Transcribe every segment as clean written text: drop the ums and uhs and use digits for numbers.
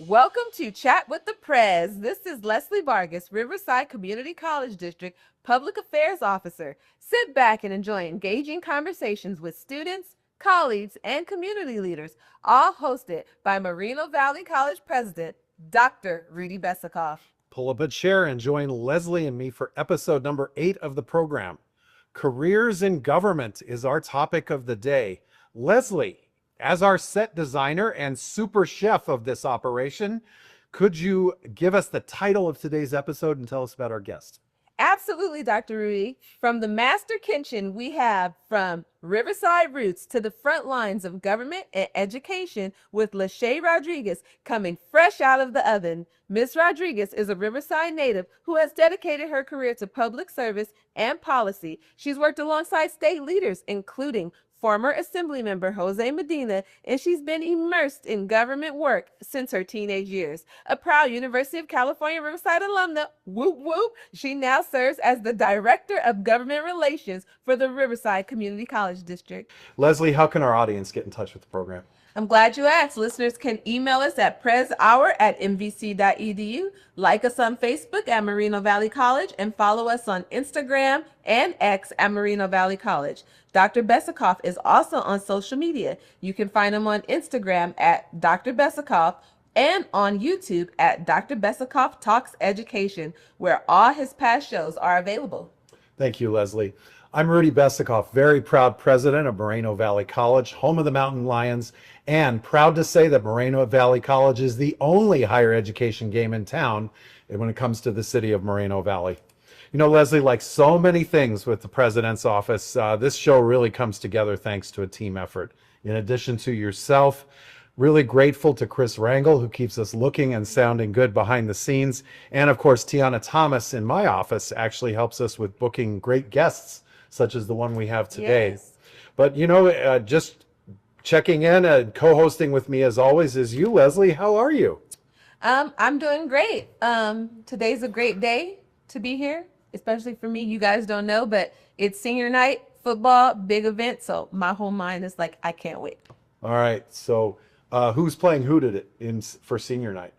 Welcome to Chat with the Prez. This is Leslie Vargas, Riverside Community College District Public Affairs Officer. Sit back and enjoy engaging conversations with students, colleagues, and community leaders, all hosted by Moreno Valley College President, Dr. Rudy Besakoff. Pull up a chair and join Leslie and me for episode number 8 of the program. Careers in government is our topic of the day. Leslie, as our set designer and super chef of this operation, could you give us the title of today's episode and tell us about our guest? Absolutely, Dr. Rudy. From the master kitchen, we have From Riverside Roots to the Front Lines of Government and Education with Lashe Rodriguez, coming fresh out of the oven. Ms. Rodriguez is a Riverside native who has dedicated her career to public service and policy. She's worked alongside state leaders, including former Assemblymember Jose Medina, and she's been immersed in government work since her teenage years. A proud University of California Riverside alumna, whoop whoop, she now serves as the Director of Government Relations for the Riverside Community College District. Leslie, how can our audience get in touch with the program? I'm glad you asked. Listeners can email us at prezhour@mvc.edu, like us on Facebook at Moreno Valley College, and follow us on Instagram and X at Moreno Valley College. Dr. Besakoff is also on social media. You can find him on Instagram at Dr. Besakoff and on YouTube at Dr. Besakoff Talks Education, where all his past shows are available. Thank you, Leslie. I'm Rudy Besakoff, very proud president of Moreno Valley College, home of the Mountain Lions, and proud to say that Moreno Valley College is the only higher education game in town when it comes to the city of Moreno Valley. You know, Leslie, like so many things with the president's office, this show really comes together thanks to a team effort. In addition to yourself, really grateful to Chris Rangel, who keeps us looking and sounding good behind the scenes. And of course, Tiana Thomas in my office actually helps us with booking great guests, such as the one we have today. Yes. But, you know, just checking in and co-hosting with me as always is you, Leslie. How are you? I'm doing great. Today's a great day to be here, especially for me. You guys don't know, but it's senior night, football, big event. So my whole mind is like, I can't wait. All right. So who's playing who for senior night?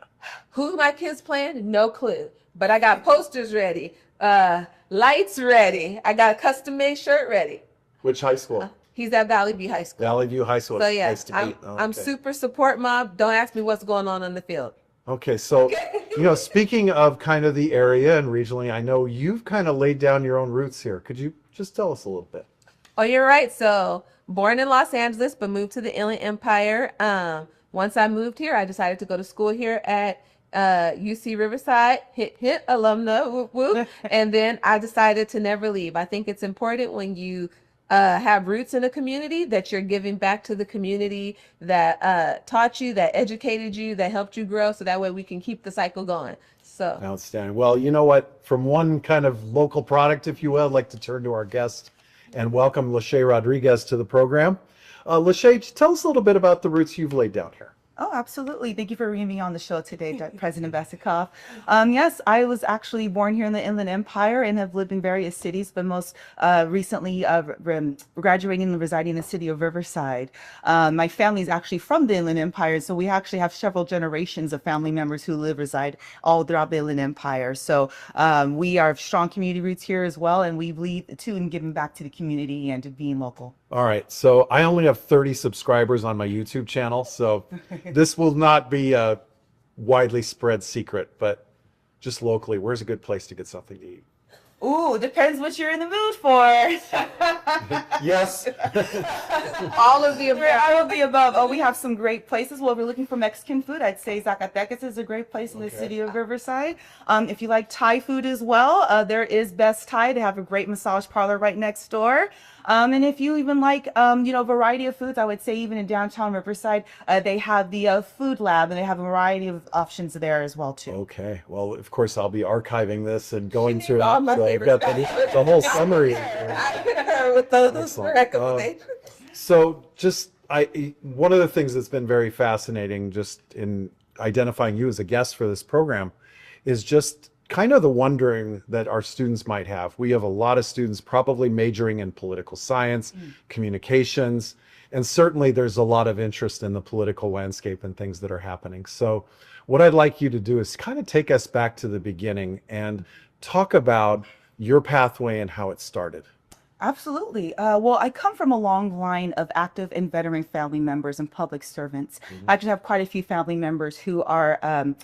Who my kids playing? No clue. But I got posters ready, lights ready. I got a custom-made shirt ready. Which high school? He's at Valley View High School. Valley View High School. So yeah, Nice to meet. I'm super support mob. Don't ask me what's going on the field. Okay, so, you know, speaking of kind of the area and regionally, I know you've kind of laid down your own roots here. Could you just tell us a little bit? Oh, you're right. So born in Los Angeles, but moved to the Inland Empire. Once I moved here, I decided to go to school here at UC Riverside, hit alumna, whoop, whoop. And then I decided to never leave. I think it's important when you have roots in a community that you're giving back to the community that taught you, that educated you, that helped you grow, so that way we can keep the cycle going. So Outstanding. Well, you know what? From one kind of local product, if you will, I'd like to turn to our guest and welcome Lashe Rodriguez to the program. Lashe, tell us a little bit about the roots you've laid down here. Oh, absolutely. Thank you for bringing me on the show today, President Besakoff. Yes, I was actually born here in the Inland Empire and have lived in various cities, but most recently graduating and residing in the city of Riverside. My family is actually from the Inland Empire, so we actually have several generations of family members who reside all throughout the Inland Empire. So we are strong community roots here as well, and we believe too in giving back to the community and to being local. All right, so I only have 30 subscribers on my YouTube channel, so this will not be a widely spread secret, but just locally, where's a good place to get something to eat? Ooh, depends what you're in the mood for. Yes. all of the above. All of the above. Oh, we have some great places. Well, if you're looking for Mexican food, I'd say Zacatecas is a great place in the city of Riverside. If you like Thai food as well, there is Best Thai. They have a great massage parlor right next door. And if you even like, you know, variety of foods, I would say even in downtown Riverside, they have the food lab, and they have a variety of options there as well too. Okay. Well, of course, I'll be archiving this and going through all it. my So I've favorite got stuff. the whole summary. with those Excellent. recommendations. So just one of the things that's been very fascinating just in identifying you as a guest for this program is just kind of the wondering that our students might have. We have a lot of students probably majoring in political science, communications, and certainly there's a lot of interest in the political landscape and things that are happening. So what I'd like you to do is kind of take us back to the beginning and talk about your pathway and how it started. Absolutely. Well, I come from a long line of active and veteran family members and public servants. I actually have quite a few family members who are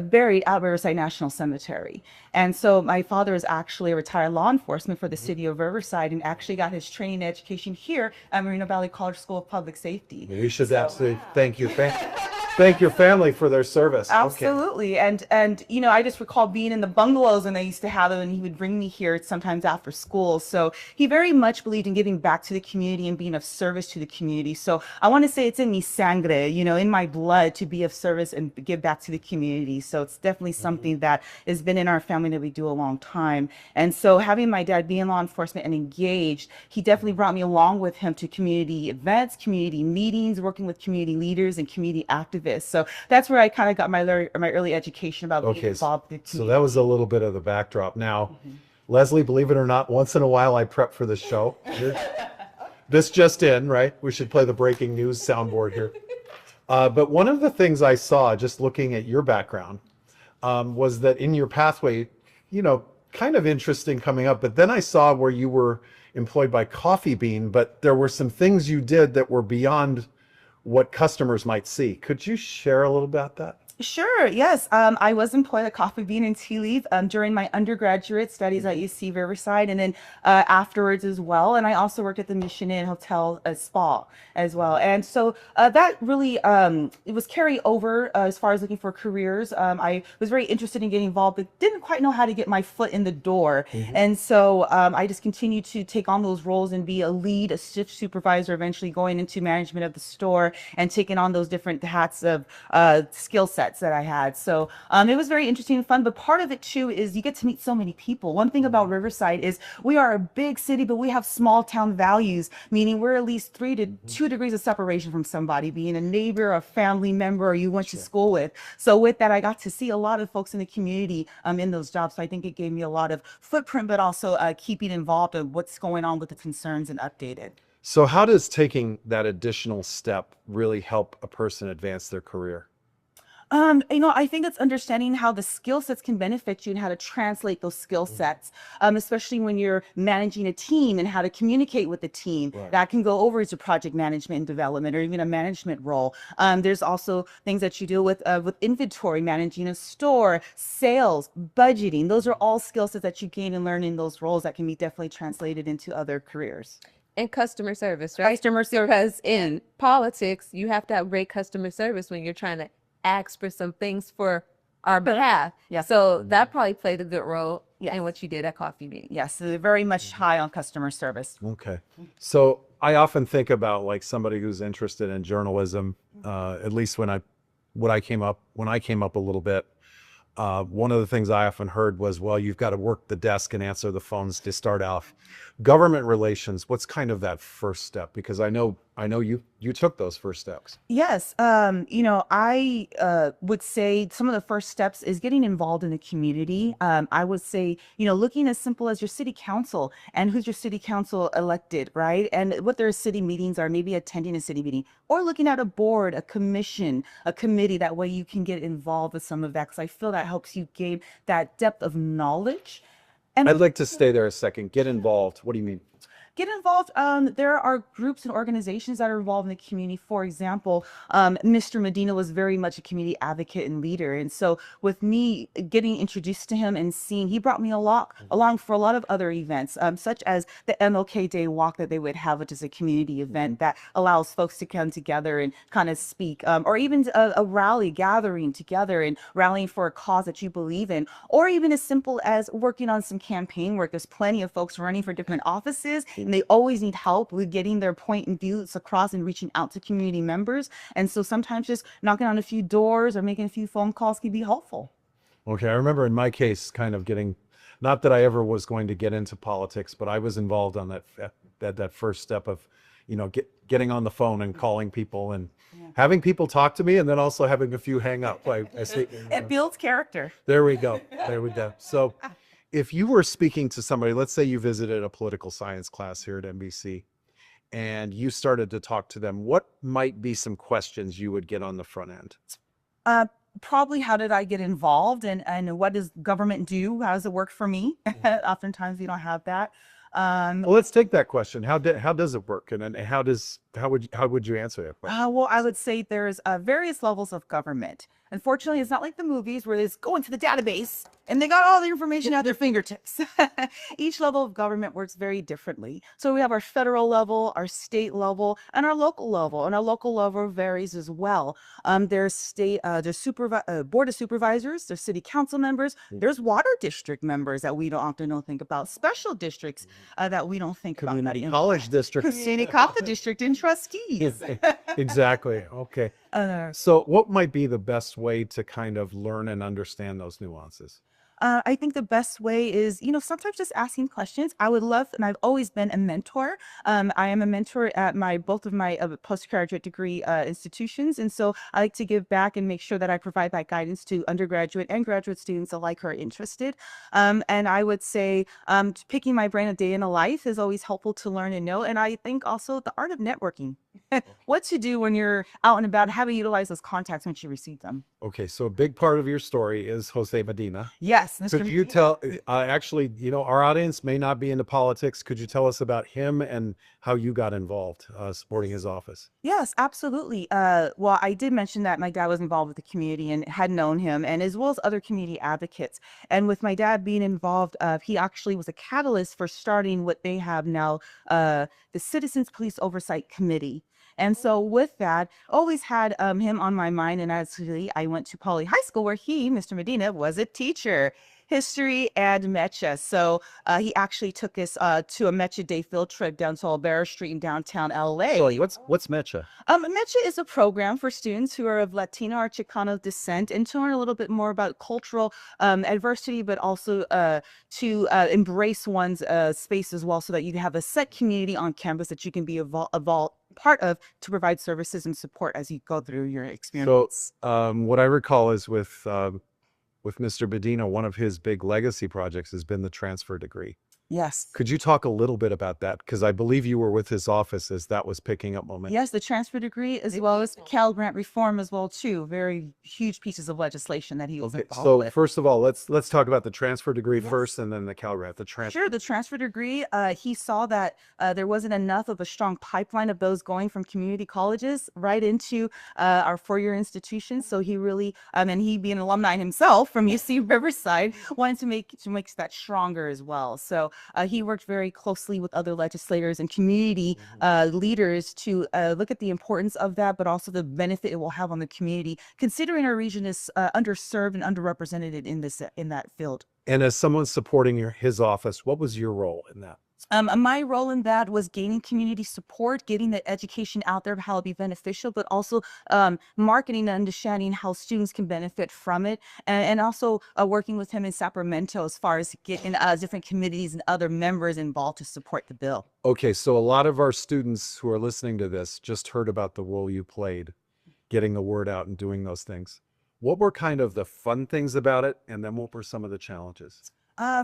buried at Riverside National Cemetery. And so my father is actually a retired law enforcement for the city of Riverside and actually got his training and education here at Moreno Valley College School of Public Safety. You should absolutely thank your family for their service. Absolutely. And you know, I just recall being in the bungalows and they used to have them and he would bring me here sometimes after school. So he very much believed in giving back to the community and being of service to the community. So I want to say it's in mi sangre, you know, in my blood to be of service and give back to the community. So it's definitely something that has been in our family that we do a long time. And so having my dad be in law enforcement and engaged, he definitely brought me along with him to community events, community meetings, working with community leaders and community activists. So that's where I kind of got my early education about being involved in the community. So that was a little bit of the backdrop. Now, Leslie, believe it or not, once in a while I prep for the show. This just in, right? We should play the breaking news soundboard here. But one of the things I saw just looking at your background was that in your pathway, you know, kind of interesting coming up. But then I saw where you were employed by Coffee Bean, but there were some things you did that were beyond what customers might see. Could you share a little about that? Sure, yes. I was employed at Coffee Bean and Tea Leaf during my undergraduate studies at UC Riverside and then afterwards as well. And I also worked at the Mission Inn Hotel Spa as well. And so that really, it was carry over as far as looking for careers. I was very interested in getting involved, but didn't quite know how to get my foot in the door. And so I just continued to take on those roles and be a lead, a shift supervisor, eventually going into management of the store and taking on those different hats of skill sets that I had. So it was very interesting and fun, but part of it too is you get to meet so many people. One thing about Riverside is we are a big city, but we have small town values, meaning we're at least 3 to 2 degrees of separation from somebody, being a neighbor, a family member, or you went to school with. So with that, I got to see a lot of folks in the community in those jobs. So I think it gave me a lot of footprint, but also keeping involved in what's going on with the concerns and updated. So how does taking that additional step really help a person advance their career? You know, I think it's understanding how the skill sets can benefit you and how to translate those skill sets, especially when you're managing a team and how to communicate with the team. Right. That can go over to project management and development or even a management role. There's also things that you deal with inventory, managing a store, sales, budgeting. Those are all skill sets that you gain and learn in those roles that can be definitely translated into other careers. And customer service, right? Customer service. Because in politics, you have to have great customer service when you're trying to ask for some things for our behalf. Yes. So that probably played a good role in what you did at Coffee Bean. Yes, so they're very much high on customer service. Okay. So I often think about like somebody who's interested in journalism, at least when I came up a little bit. One of the things I often heard was, well, you've got to work the desk and answer the phones to start off. Government relations, what's kind of that first step? Because I know you took those first steps. Yes, you know, I would say some of the first steps is getting involved in the community. I would say, you know, looking as simple as your city council and who's your city council elected, right? And what their city meetings are, maybe attending a city meeting or looking at a board, a commission, a committee. That way you can get involved with some of that because I feel that helps you gain that depth of knowledge. And I'd like to stay there a second. Get involved. What do you mean? get involved. There are groups and organizations that are involved in the community. For example, Mr. Medina was very much a community advocate and leader. And so with me getting introduced to him and seeing, he brought me along for a lot of other events, such as the MLK Day Walk that they would have, which is a community event that allows folks to come together and kind of speak, or even a rally gathering together and rallying for a cause that you believe in, or even as simple as working on some campaign work. There's plenty of folks running for different offices, and they always need help with getting their point and views across and reaching out to community members. And so sometimes just knocking on a few doors or making a few phone calls can be helpful. Okay, I remember in my case kind of getting, not that I ever was going to get into politics, but I was involved on that first step of, you know, getting on the phone and calling people and having people talk to me, and then also having a few hang up. It builds character. There we go. There we go. So if you were speaking to somebody, let's say you visited a political science class here at NBC, and you started to talk to them, what might be some questions you would get on the front end? Probably how did I get involved, and what does government do? How does it work for me? Oftentimes we don't have that. Well, let's take that question. How does it work, and how would you answer that question? Well, I would say there's various levels of government. Unfortunately, it's not like the movies where they just go into the database and they got all the information at their fingertips. Each level of government works very differently. So we have our federal level, our state level, and our local level. And our local level varies as well. There's board of supervisors, there's city council members, there's water district members that we don't think about, special districts that we don't think about. Community college districts. Community college district and trustees. Exactly. Okay. So what might be the best way to kind of learn and understand those nuances? I think the best way is, sometimes just asking questions. I would love, and I've always been a mentor. I am a mentor at both of my postgraduate degree institutions. And so I like to give back and make sure that I provide that guidance to undergraduate and graduate students alike who are interested. And I would say picking my brain a day in a life is always helpful to learn and know. And I think also the art of networking. What to do when you're out and about, how to utilize those contacts once you receive them. Okay, so a big part of your story is Jose Medina. Yes, Mr. Could you tell, actually, our audience may not be into politics. Could you tell us about him and how you got involved supporting his office? Yes, absolutely. Well, I did mention that my dad was involved with the community and had known him, and as well as other community advocates. And with my dad being involved, he actually was a catalyst for starting what they have now, the Citizens Police Oversight Committee. And so with that, always had him on my mind. And actually, I went to Poly High School where he, Mr. Medina, was a teacher, history and Mecha. So he actually took us to a Mecha Day field trip down to Olvera Street in downtown LA. What's Mecha? Mecha is a program for students who are of Latino or Chicano descent and to learn a little bit more about cultural adversity, but also to embrace one's space as well, so that you have a set community on campus that you can be part of to provide services and support as you go through your experience. So what I recall is with Mr. Medina, one of his big legacy projects has been the transfer degree. Yes. Could you talk a little bit about that? Because I believe you were with his office as that was picking up momentum. Yes, the transfer degree as well as Cal Grant reform as well too. Very huge pieces of legislation that he was involved So with. first of all, let's talk about the transfer degree first, and then the Cal Grant. Sure, the transfer degree. He saw that there wasn't enough of a strong pipeline of those going from community colleges right into our four-year institutions. So he really, and he being an alumni himself from UC Riverside, wanted to make that stronger as well. So he worked very closely with other legislators and community leaders to look at the importance of that, but also the benefit it will have on the community, considering our region is underserved and underrepresented in that field. And as someone supporting his office, what was your role in that? My role in that was gaining community support, getting the education out there of how it'll be beneficial, but also marketing and understanding how students can benefit from it, and also working with him in Sacramento as far as getting different committees and other members involved to support the bill. Okay, so a lot of our students who are listening to this just heard about the role you played, getting the word out and doing those things. What were kind of the fun things about it, and then what were some of the challenges?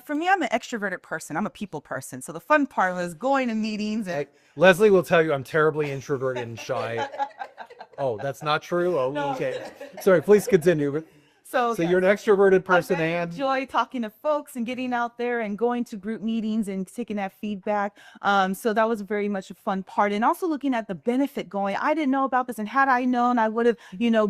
For me, I'm an extroverted person. I'm a people person. So the fun part was going to meetings. And Leslie will tell you I'm terribly introverted and shy. Oh, that's not true? Oh, okay. Sorry, please continue. So yeah. you're an extroverted person I and enjoy talking to folks and getting out there and going to group meetings and taking that feedback. So that was very much a fun part. And also looking at the benefit going, I didn't know about this. And had I known, I would have,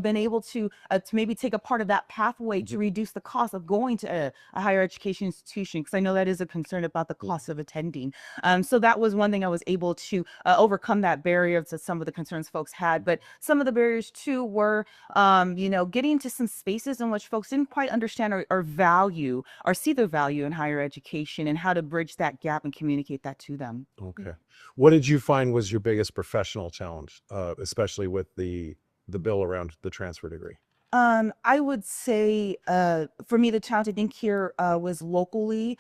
been able to maybe take a part of that pathway to reduce the cost of going to a higher education institution. Because I know that is a concern about the cost of attending. So that was one thing I was able to overcome that barrier to some of the concerns folks had. But some of the barriers too were, getting into some spaces in which folks didn't quite understand or value or see the value in higher education and how to bridge that gap and communicate that to them. Okay. What did you find was your biggest professional challenge, especially with the bill around the transfer degree? I would say for me, the challenge I think here was locally,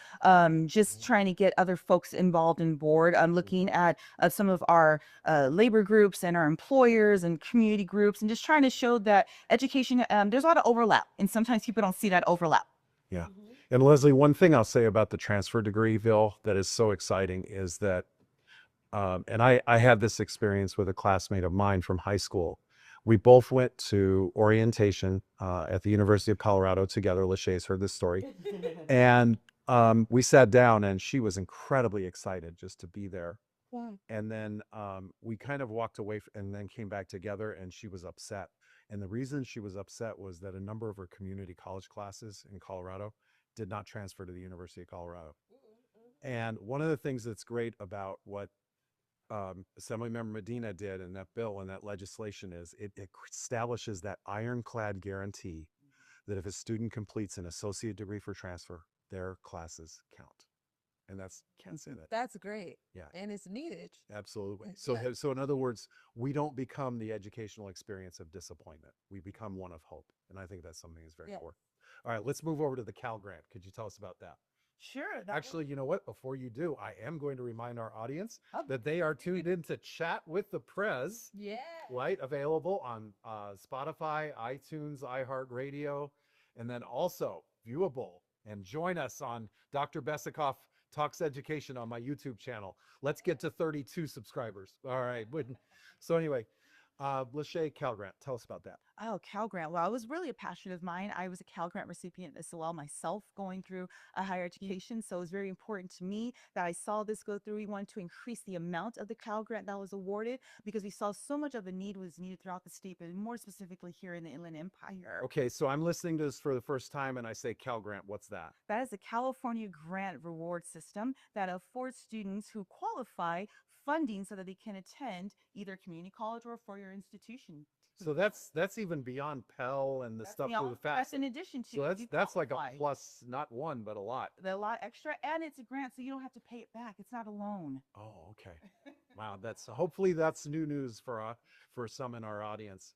just trying to get other folks involved and board. I'm looking at some of our labor groups and our employers and community groups, and just trying to show that education, there's a lot of overlap, and sometimes people don't see that overlap. Yeah. And Leslie, one thing I'll say about the transfer degree bill that is so exciting is that, and I had this experience with a classmate of mine from high school. We both went to orientation at the University of Colorado together. Lashe's heard this story. And we sat down and she was incredibly excited just to be there. Wow. And then we kind of walked away and then came back together and she was upset. And the reason she was upset was that a number of her community college classes in Colorado did not transfer to the University of Colorado. And one of the things that's great about what Assemblymember Medina did in that bill and that legislation is it establishes that ironclad guarantee that if a student completes an associate degree for transfer, their classes count. And that's, can't say that. That's great. Yeah. And it's needed. Absolutely. Yeah. So in other words, we don't become the educational experience of disappointment. We become one of hope. And I think that's something that's very Yeah. core. All right, let's move over to the Cal Grant. Could you tell us about that? Sure. Actually, you know what? Before you do, I am going to remind our audience Oh. that they are tuned in to Chat with the Prez, Yeah. right? Available on Spotify, iTunes, iHeartRadio, and then also viewable. And join us on Dr. Besikoff Talks Education on my YouTube channel. Let's get to 32 subscribers. All right. So anyway, Lashe, Cal Grant, tell us about that. Oh, Cal Grant. Well, it was really a passion of mine. I was a Cal Grant recipient as well myself, going through a higher education. So it was very important to me that I saw this go through. We wanted to increase the amount of the Cal Grant that was awarded because we saw so much of a need was needed throughout the state, but more specifically here in the Inland Empire. Okay, so I'm listening to this for the first time and I say Cal Grant, what's that? That is the California Grant Reward System that affords students who qualify funding so that they can attend either community college or a four-year institution. So that's even beyond Pell and the stuff for the That's fast. in addition to. So you that's like a qualify. plus, not one, but a lot. A lot extra, and it's a grant, so you don't have to pay it back. It's not a loan. Oh, okay. Wow, that's hopefully that's new news for some in our audience.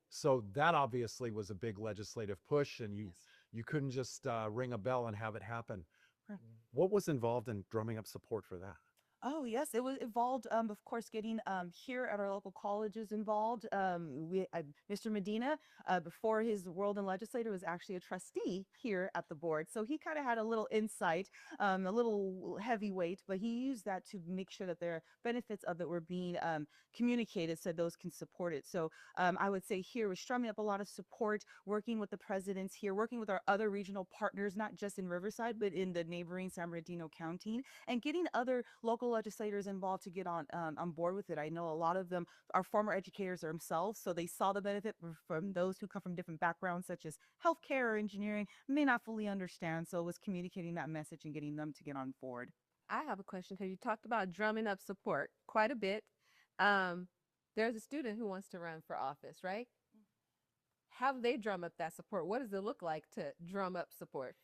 So that obviously was a big legislative push, and you couldn't just ring a bell and have it happen. Correct. What was involved in drumming up support for that? Oh, yes, it was involved, of course, getting here at our local colleges involved. Mr. Medina, before his world in legislator, was actually a trustee here at the board. So he kind of had a little insight, a little heavyweight, but he used that to make sure that the benefits of it were being communicated so those can support it. So I would say here we're strumming up a lot of support, working with the presidents here, working with our other regional partners, not just in Riverside, but in the neighboring San Bernardino County, and getting other local legislators involved to get on board with it. I know a lot of them are former educators themselves, so they saw the benefit from those who come from different backgrounds, such as healthcare or engineering, may not fully understand. So it was communicating that message and getting them to get on board. I have a question because you talked about drumming up support quite a bit. There's a student who wants to run for office, right? How do they drum up that support? What does it look like to drum up support?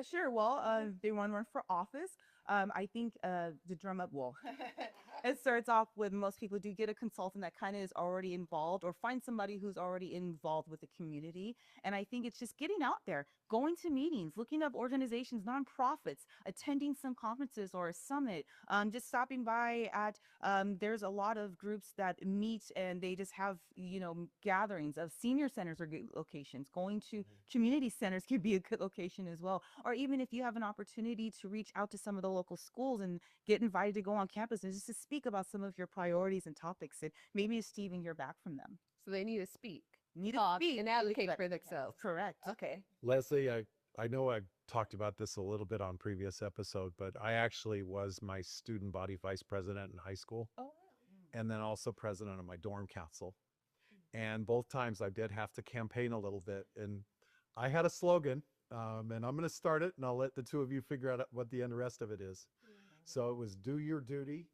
Sure. Well, they want to run for office. I think the drum up, well, it starts off with most people do get a consultant that kind of is already involved, or find somebody who's already involved with the community. And I think it's just getting out there, going to meetings, looking up organizations, nonprofits, attending some conferences or a summit, just stopping by at, there's a lot of groups that meet and they just have, gatherings of senior centers or good locations. Going to community centers could be a good location as well. Or even if you have an opportunity to reach out to some of the local schools and get invited to go on campus and just to speak about some of your priorities and topics, and maybe to even hear back from them. So they need to speak, Talk and advocate for themselves. Correct. Okay. Leslie, I know I talked about this a little bit on previous episode, but I actually was my student body vice president in high school, and then also president of my dorm council. And both times I did have to campaign a little bit, and I had a slogan, and I'm going to start it, and I'll let the two of you figure out what the rest of it is. So it was do your duty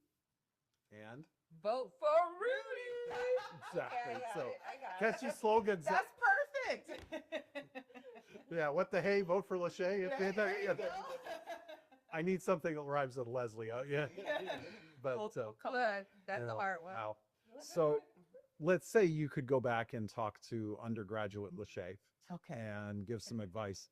and Vote for Rudy. exactly. Okay, So I got it. catchy slogans. That's perfect. Yeah, what the hey, vote for Lashe. There you go. I need something that rhymes with Leslie. Yeah. But Good. That's the hard one. wow. So let's say you could go back and talk to undergraduate Lashe Okay. and give some advice.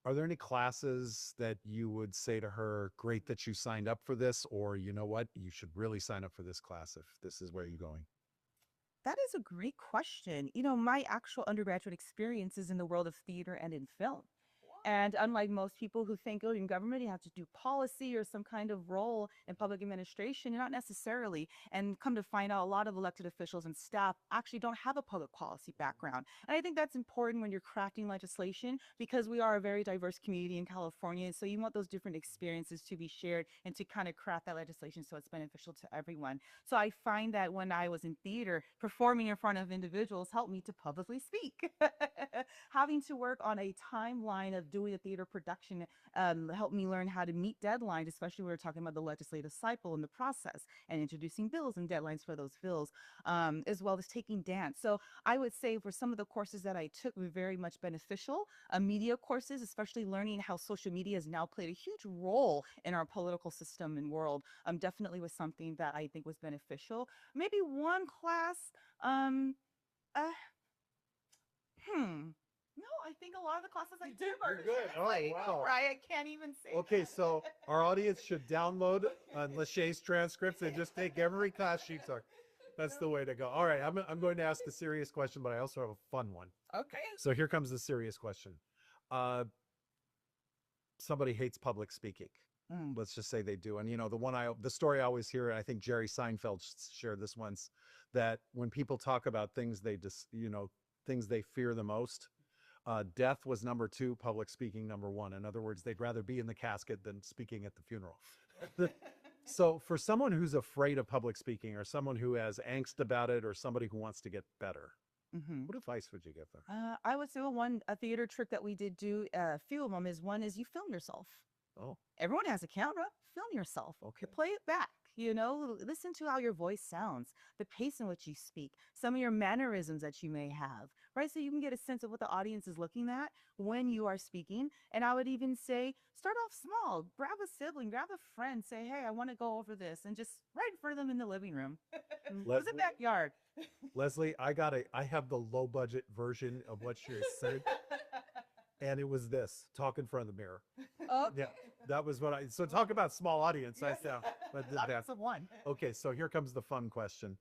Are there any classes that you would say to her, great that you signed up for this, or you know what, you should really sign up for this class if this is where you're going? That is a great question. My actual undergraduate experience is in the world of theater and in film. And unlike most people who think, oh, in government, you have to do policy or some kind of role in public administration, not necessarily. And come to find out, a lot of elected officials and staff actually don't have a public policy background. And I think that's important when you're crafting legislation, because we are a very diverse community in California. So you want those different experiences to be shared and to kind of craft that legislation so it's beneficial to everyone. So I find that when I was in theater, performing in front of individuals helped me to publicly speak. Having to work on a timeline of doing a theater production helped me learn how to meet deadlines, especially when we were talking about the legislative cycle and the process and introducing bills and deadlines for those bills, as well as taking dance. So I would say for some of the courses that I took were very much beneficial. Media courses, especially learning how social media has now played a huge role in our political system and world, definitely was something that I think was beneficial. Maybe one class, uh, no, I think a lot of the classes I did were good. Oh, wow. right. I can't even say. Okay, so our audience should download Lashe's transcripts and just take every class she took. That's the way to go. All right, I'm going to ask a serious question, but I also have a fun one. Okay. So here comes the serious question. Somebody hates public speaking. Let's just say they do. And the story I always hear, I think Jerry Seinfeld shared this once, that when people talk about things things they fear the most, death was number 2, public speaking number 1. In other words, they'd rather be in the casket than speaking at the funeral. So for someone who's afraid of public speaking, or someone who has angst about it, or somebody who wants to get better, what advice would you give them? I would say a theater trick that we did do, a few of them, is one is you film yourself. Oh, Everyone has a camera. Film yourself. Okay. Play it back. Listen to how your voice sounds, the pace in which you speak, some of your mannerisms that you may have, right? So you can get a sense of what the audience is looking at when you are speaking. And I would even say, start off small. Grab a sibling, grab a friend, say, hey, I want to go over this, and just right in front of them in the living room. It's a backyard. Leslie, I have the low budget version of what she said. And it was this: talk in front of the mirror. Oh, Yeah, that was what so talk about small audience. Yes. But That's the one. okay, so here comes the fun question.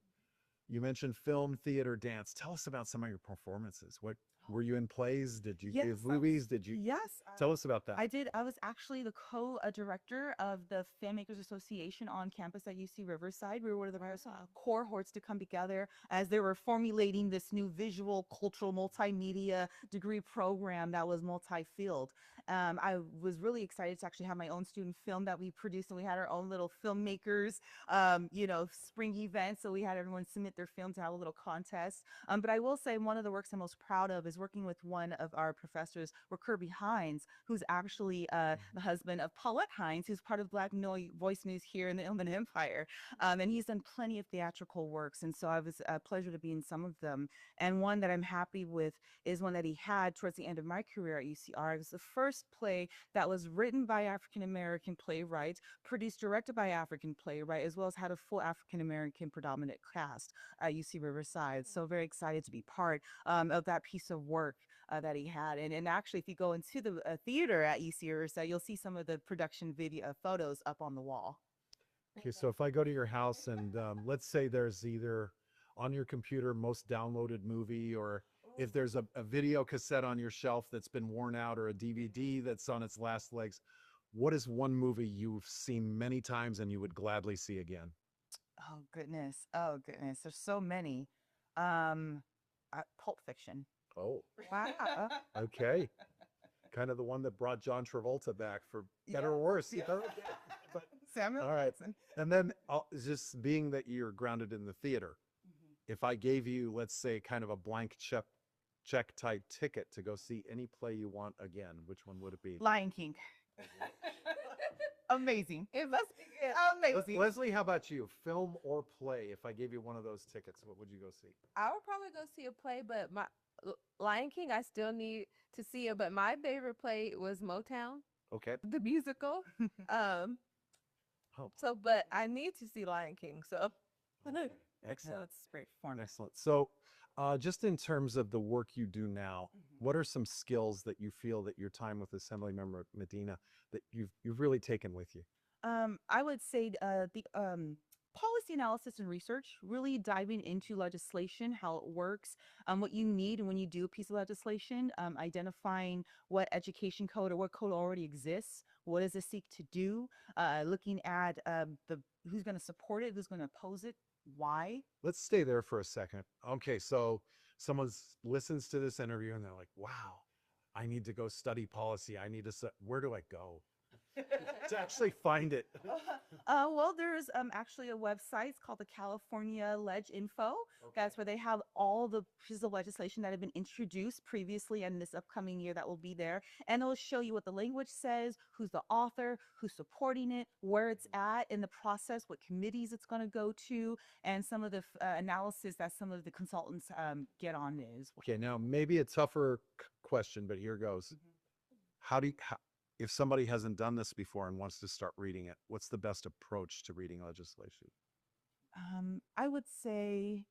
You mentioned film, theater, dance. Tell us about some of your performances. What were you in plays? Did you give movies? Did you Yes. tell us about that? I did. I was actually the co-director of the Filmmakers Association on campus at UC Riverside. We were one of the cohorts to come together as they were formulating this new visual, cultural, multimedia degree program that was multi-field. I was really excited to actually have my own student film that we produced, and we had our own little filmmakers, spring event. So we had everyone submit their film to have a little contest. But I will say one of the works I'm most proud of is working with one of our professors, Kirby Hines, who's actually the husband of Paulette Hines, who's part of Black Voice News here in the Inland Empire. And he's done plenty of theatrical works. And so I was a pleasure to be in some of them. And one that I'm happy with is one that he had towards the end of my career at UCR. It was the first play that was written by African-American playwrights, produced, directed by African playwright, as well as had a full African-American predominant cast at UC Riverside. So very excited to be part of that piece of work that he had. And actually, if you go into the theater at UC Riverside, you'll see some of the production video photos up on the wall. Okay, so if I go to your house and let's say there's either on your computer most downloaded movie, or if there's a video cassette on your shelf that's been worn out, or a DVD that's on its last legs, what is one movie you've seen many times and you would gladly see again? Oh goodness. There's so many. Pulp Fiction. Oh, Wow. okay. Kind of the one that brought John Travolta back, for better or worse. But, Samuel all right. Jackson. And then just being that you're grounded in the theater, if I gave you, let's say, kind of a blank check type ticket to go see any play you want again, which one would it be? Lion King. Amazing. it must be good. Amazing. Leslie, how about you? Film or play? If I gave you one of those tickets, what would you go see? I would probably go see a play, but my Lion King, I still need to see it. But my favorite play was Motown, Okay. the musical. So, but I need to see Lion King. So, Excellent. That's great form. Excellent. So, just in terms of the work you do now, what are some skills that you feel that your time with Assemblymember Medina that you've really taken with you? I would say the Policy analysis and research, really diving into legislation, how it works, what you need when you do a piece of legislation, identifying what education code or what code already exists, what does it seek to do, looking at the who's going to support it, who's going to oppose it, why. Let's stay there for a second. Okay, so someone listens to this interview and they're like, wow, I need to go study policy. I need to, where do I go to actually find it? Well, there's actually a website. It's called the California Leg Info. That's where they have all the pieces of legislation that have been introduced previously and this upcoming year that will be there. And it'll show you what the language says, who's the author, who's supporting it, where it's at in the process, what committees it's going to go to, and some of the analysis that some of the consultants get on is. Okay, now maybe a tougher question, but here goes. How do you, if somebody hasn't done this before and wants to start reading it, what's the best approach to reading legislation? I would say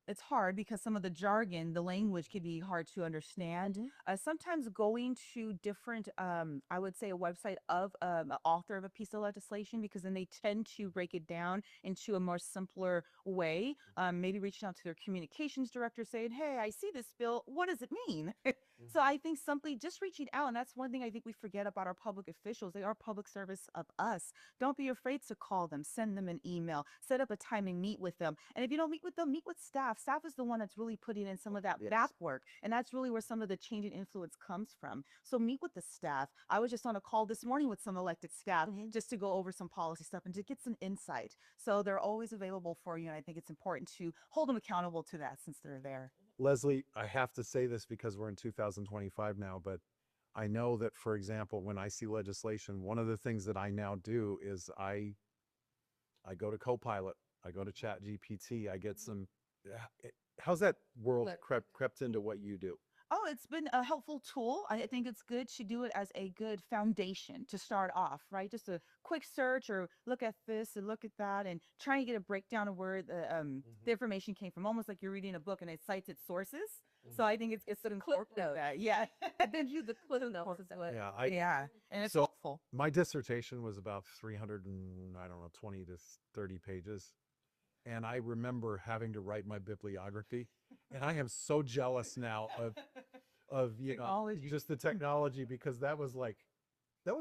it's hard because some of the jargon, the language can be hard to understand. Sometimes going to different, I would say a website of an author of a piece of legislation, because then they tend to break it down into a more simpler way. Maybe reaching out to their communications director saying, hey, I see this bill. What does it mean? So I think simply just reaching out. And that's one thing I think we forget about our public officials. They are public service of us. Don't be afraid to call them, send them an email, set up a time and meet with them. And if you don't meet with them, meet with staff. Staff is the one that's really putting in some of that back work. And that's really where some of the change in influence comes from. So meet with the staff. I was just on a call this morning with some elected staff just to go over some policy stuff and to get some insight. So they're always available for you. And I think it's important to hold them accountable to that since they're there. Leslie, I have to say this because we're in 2025 now, but I know that, for example, when I see legislation, one of the things that I now do is I go to Copilot, I go to Chat GPT, I get some, how's that world crept into what you do? Oh, it's been a helpful tool. I think it's good to do it as a good foundation to start off, right? Just a quick search or look at this and look at that and try and get a breakdown of where the information came from, almost like you're reading a book and it cites its sources. So I think it's sort of incorporate that. Yeah. And then you the clip notes. Yeah, Yeah. And it's so helpful. my dissertation was about 300 and I don't know, 20 to 30 pages. And I remember having to write my bibliography, and I am so jealous now of you know, just the technology, because that was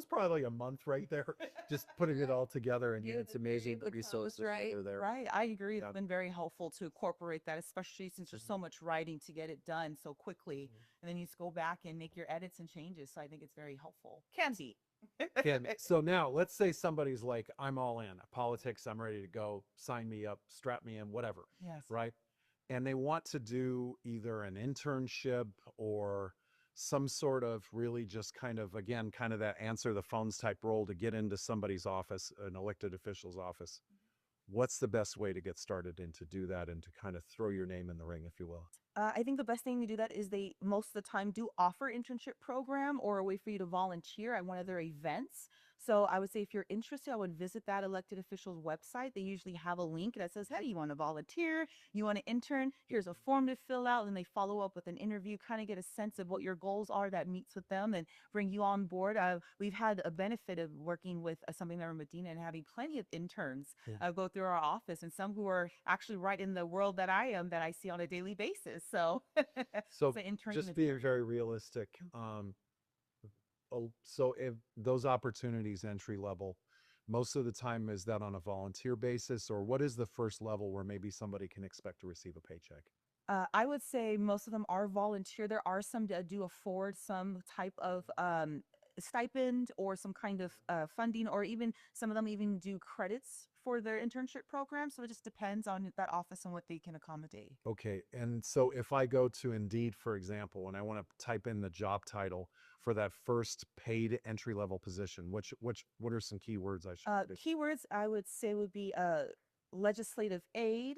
probably a month right there, just putting it all together. And It's amazing the resources Right. are there. Right. I agree. It's Yeah. been very helpful to incorporate that, especially since there's so much writing to get it done so quickly. And then you just go back and make your edits and changes. So I think it's very helpful. Can be. So now let's say somebody's like, I'm all in politics, I'm ready to go, sign me up, strap me in, whatever. Yes. Right. And they want to do either an internship or some sort of really just kind of, again, kind of that answer the phones type role to get into somebody's office, an elected official's office. What's the best way to get started and to do that and to kind of throw your name in the ring, if you will? I think the best thing to do that is they most of the time do offer internship program or a way for you to volunteer at one of their events. So I would say if you're interested, I would visit that elected official's website. They usually have a link that says, hey, you want to volunteer? You want to intern? Here's a form to fill out. And they follow up with an interview, kind of get a sense of what your goals are that meets with them and bring you on board. We've had a benefit of working with something there in Medina and having plenty of interns go through our office, and some who are actually right in the world that I am, that I see on a daily basis. So, So the intern just is- being very realistic. So if those opportunities entry level, most of the time, is that on a volunteer basis, or what is the first level where maybe somebody can expect to receive a paycheck? I would say most of them are volunteer. There are some that do afford some type of stipend or some kind of funding, or even some of them even do credits for their internship program. So it just depends on that office and what they can accommodate. Okay. And so if I go to Indeed, for example, and I want to type in the job title for that first paid entry level position, what are some keywords I should Keywords I would say would be legislative aid,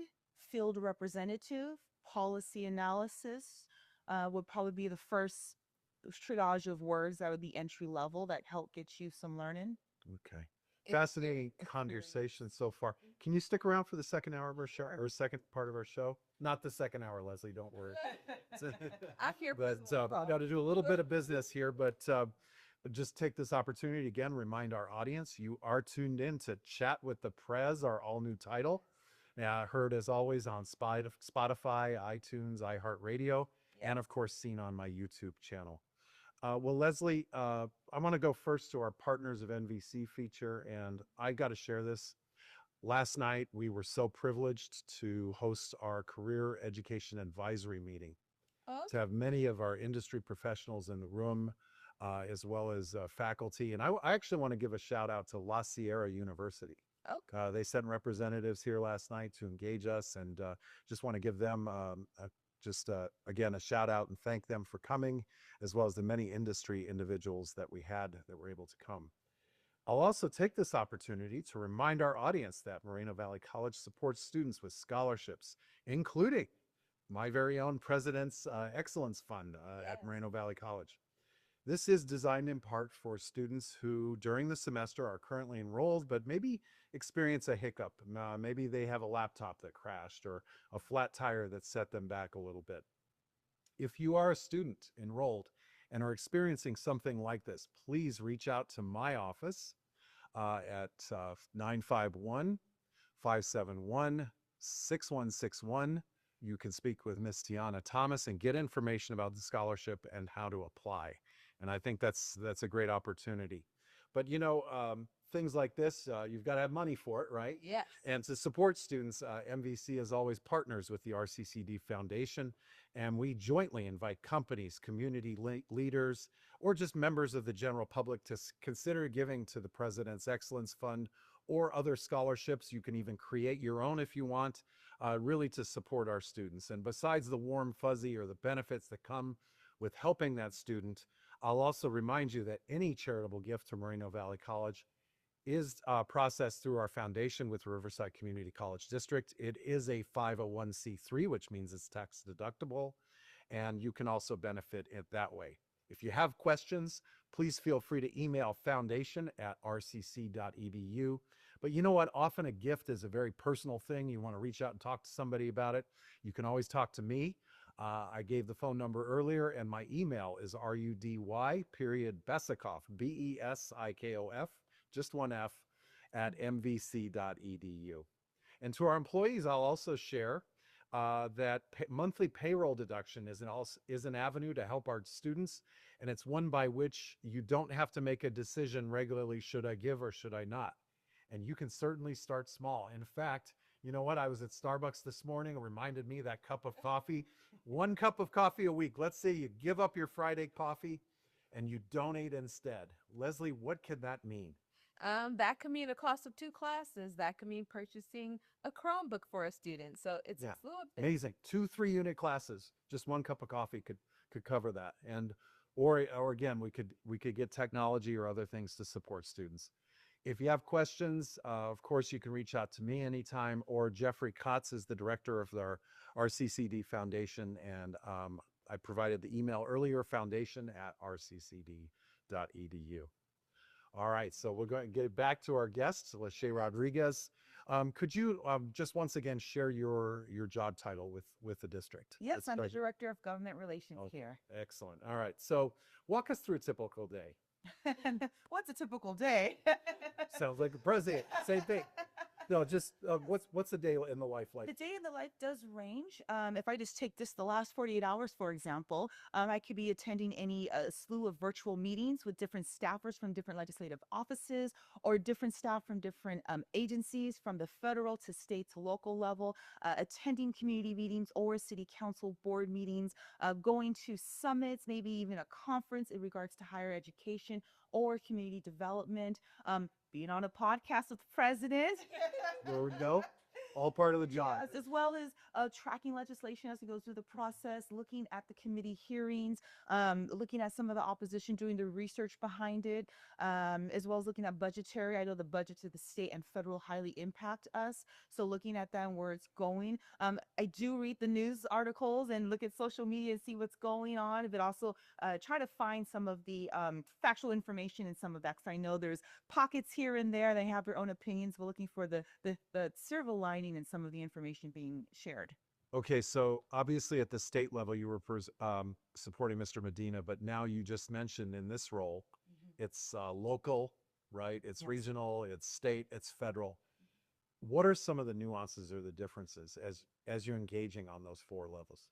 field representative, policy analysis would probably be the first triage of words that would be entry level that help get you some learning. Okay. Fascinating conversation so far. Can you stick around for the second hour of our show, or second part of our show? Not the second hour, Leslie, don't worry. I hear But got to do a little bit of business here. But just take this opportunity to again, remind our audience, you are tuned in to Chat with the Prez, our all new title. Heard as always on Spotify, iTunes, iHeartRadio, and of course seen on my YouTube channel. Well, Leslie, I want to go first to our Partners of NVC feature, and I got to share this. Last night, we were so privileged to host our Career Education Advisory meeting, to have many of our industry professionals in the room, as well as faculty. And I actually want to give a shout out to La Sierra University. Okay. They sent representatives here last night to engage us, and just want to give them again a shout out and thank them for coming, as well as the many industry individuals that we had that were able to come. I'll also take this opportunity to remind our audience that Moreno Valley College supports students with scholarships, including my very own President's Excellence Fund at Moreno Valley College. This is designed in part for students who during the semester are currently enrolled, but maybe experience a hiccup. Maybe they have a laptop that crashed or a flat tire that set them back a little bit. If you are a student enrolled and are experiencing something like this, please reach out to my office at 951-571-6161. You can speak with Miss Tiana Thomas and get information about the scholarship and how to apply. And I think that's a great opportunity. But things like this, you've got to have money for it, right? Yes. And to support students, MVC is always partners with the RCCD Foundation, and we jointly invite companies, community leaders, or just members of the general public to consider giving to the President's Excellence Fund or other scholarships. You can even create your own if you want, really to support our students. And besides the warm fuzzy or the benefits that come with helping that student, I'll also remind you that any charitable gift to Moreno Valley College is processed through our foundation with Riverside Community College District. It is a 501c3, which means it's tax deductible, and you can also benefit it that way. If you have questions, please feel free to email foundation@rcc.edu. But you know what? Often a gift is a very personal thing. You want to reach out and talk to somebody about it. You can always talk to me. I gave the phone number earlier, and my email is rudy.besikoff, BESIKOF, just one F, at mvc.edu. And to our employees, I'll also share that monthly payroll deduction is an avenue to help our students, and it's one by which you don't have to make a decision regularly, should I give or should I not? And you can certainly start small. In fact, you know what? I was at Starbucks this morning. It reminded me that cup of coffee, 1 cup of coffee a week. Let's say you give up your Friday coffee and you donate instead. Leslie, what could that mean? That could mean a cost of 2 classes. That could mean purchasing a Chromebook for a student. So it's a little bit amazing. 2 3-unit classes, just 1 cup of coffee could cover that. And or again, we could get technology or other things to support students. If you have questions, of course, you can reach out to me anytime, or Jeffrey Kotz is the director of our CCD Foundation, and I provided the email earlier, foundation@rccd.edu. All right, so we're going to get back to our guest, Lashe Rodriguez. Could you just once again share your job title with the district? Yes, I'm the Director of Government Relations here. Excellent. All right, so walk us through a typical day. What's a typical day? Sounds like a president. Same thing. No, just what's the day in the life like? The day in the life does range. If I just take the last 48 hours, for example, I could be attending any slew of virtual meetings with different staffers from different legislative offices, or different staff from different agencies, from the federal to state to local level, attending community meetings or city council board meetings, going to summits, maybe even a conference in regards to higher education or community development, being on a podcast with the president. There we go. All part of the job. Yes, as well as tracking legislation as it goes through the process, looking at the committee hearings, looking at some of the opposition, doing the research behind it, as well as looking at budgetary. I know the budgets of the state and federal highly impact us, so looking at that and where it's going. I do read the news articles and look at social media and see what's going on, but also try to find some of the factual information in some of that, because I know there's pockets here and there. They have their own opinions, but looking for the silver lining and some of the information being shared. Okay, so obviously at the state level, you were supporting Mr. Medina, but now you just mentioned in this role, it's local, right? It's Yes. regional, it's state, it's federal. What are some of the nuances or the differences as you're engaging on those four levels?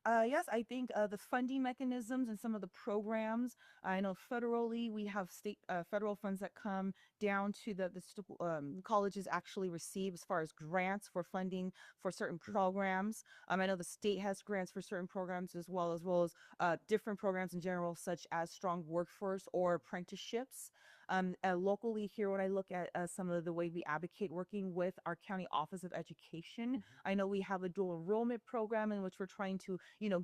Yes, I think the funding mechanisms and some of the programs. I know federally we have state federal funds that come down to the colleges actually receive as far as grants for funding for certain programs. I know the state has grants for certain programs as well as different programs in general, such as strong workforce or apprenticeships. Locally here, when I look at some of the way we advocate working with our county office of education, I know we have a dual enrollment program in which we're trying to,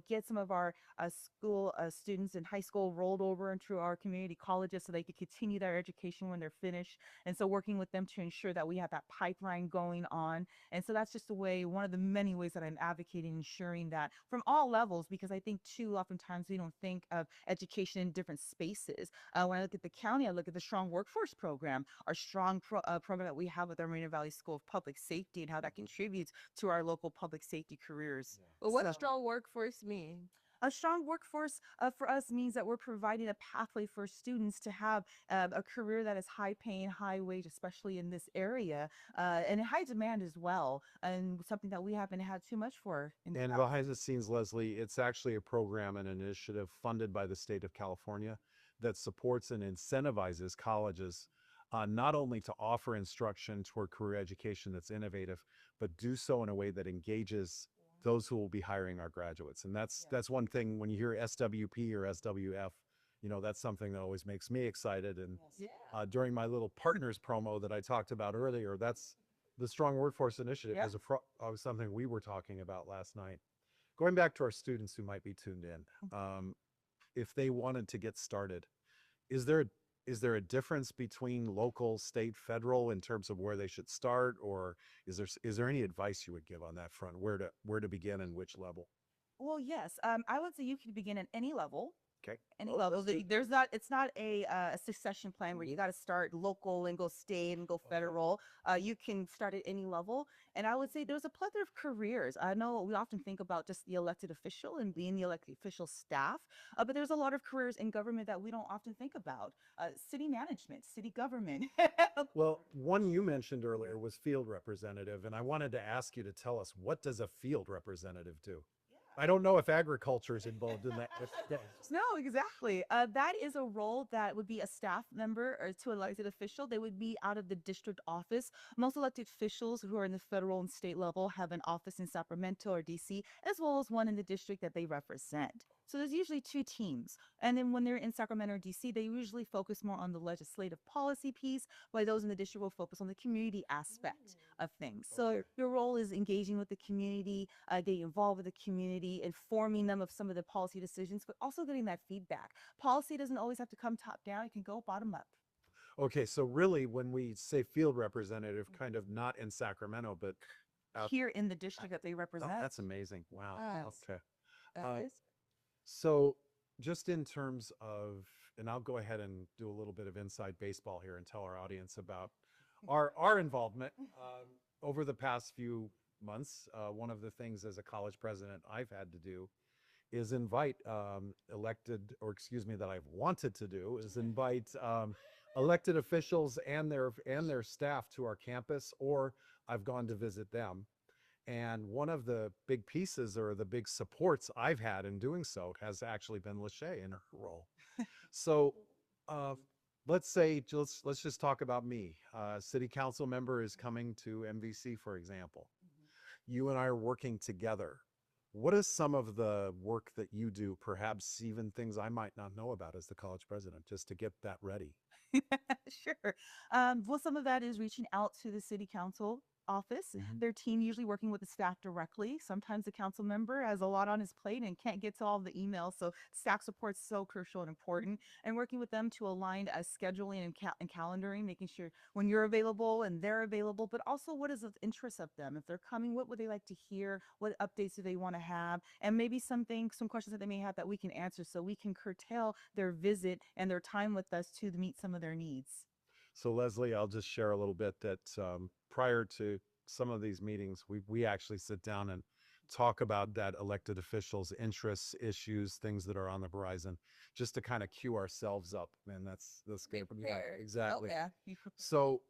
get some of our school students in high school rolled over into our community colleges so they could continue their education when they're finished. And so working with them to ensure that we have that pipeline going on. And so that's just one of the many ways that I'm advocating, ensuring that from all levels, because I think too, oftentimes we don't think of education in different spaces. When I look at the county, I look at the strong workforce program, our strong program that we have with our Moreno Valley School of Public Safety and how that contributes to our local public safety careers. But what does So- strong workforce mean? A strong workforce for us means that we're providing a pathway for students to have a career that is high paying, high wage, especially in this area, and in high demand as well, and something that we haven't had too much for. And behind the scenes, Leslie, it's actually a program and initiative funded by the state of California that supports and incentivizes colleges not only to offer instruction toward career education that's innovative, but do so in a way that engages those who will be hiring our graduates. And that's one thing when you hear SWP or SWF, that's something that always makes me excited. And Yeah. during my little partners promo that I talked about earlier, that's the Strong Workforce Initiative Yeah. was something we were talking about last night. Going back to our students who might be tuned in, if they wanted to get started, is there a difference between local, state, federal in terms of where they should start, or is there any advice you would give on that front, where to begin and which level? Well, yes, I would say you can begin at any level. Okay. Any level. It's not a succession plan where you got to start local and go state and go federal. You can start at any level. And I would say there's a plethora of careers. I know we often think about just the elected official and being the elected official staff, but there's a lot of careers in government that we don't often think about. City management, city government. Well, one you mentioned earlier was field representative, and I wanted to ask you to tell us, what does a field representative do? I don't know if agriculture is involved in that. No, exactly. That is a role that would be a staff member or to elected official. They would be out of the district office. Most elected officials who are in the federal and state level have an office in Sacramento or DC, as well as one in the district that they represent. So there's usually two teams. And then when they're in Sacramento or DC, they usually focus more on the legislative policy piece, while those in the district will focus on the community aspect of things. So your role is engaging with the community, getting involved with the community, informing them of some of the policy decisions, but also getting that feedback. Policy doesn't always have to come top down. It can go bottom up. Okay, so really when we say field representative, kind of not in Sacramento, but out. Here in the district that they Oh, represent. that's amazing. Wow. Wow. Okay. That is- So just in terms of, and I'll go ahead and do a little bit of inside baseball here and tell our audience about our involvement over the past few months. One of the things as a college president I've had to do is invite that I've wanted to do is invite elected officials and their staff to our campus, or I've gone to visit them. And one of the big pieces or the big supports I've had in doing so has actually been Lashe in her role. So let's just talk about me. City council member is coming to MVC, for example. You and I are working together. What is some of the work that you do, perhaps even things I might not know about as the college president, just to get that ready? Sure. Well, some of that is reaching out to the city council office, their team usually working with the staff directly. Sometimes the council member has a lot on his plate and can't get to all the emails. So staff support is so crucial and important, and working with them to align scheduling and calendaring, making sure when you're available and they're available, but also what is the interest of them. If they're coming, what would they like to hear? What updates do they want to have? And maybe some questions that they may have that we can answer so we can curtail their visit and their time with us to meet some of their needs. So Leslie, I'll just share a little bit that prior to some of these meetings, we actually sit down and talk about that elected officials' interests, issues, things that are on the horizon, just to kind of cue ourselves up. And that's Be good. Yeah, prepared. exactly. Yeah. So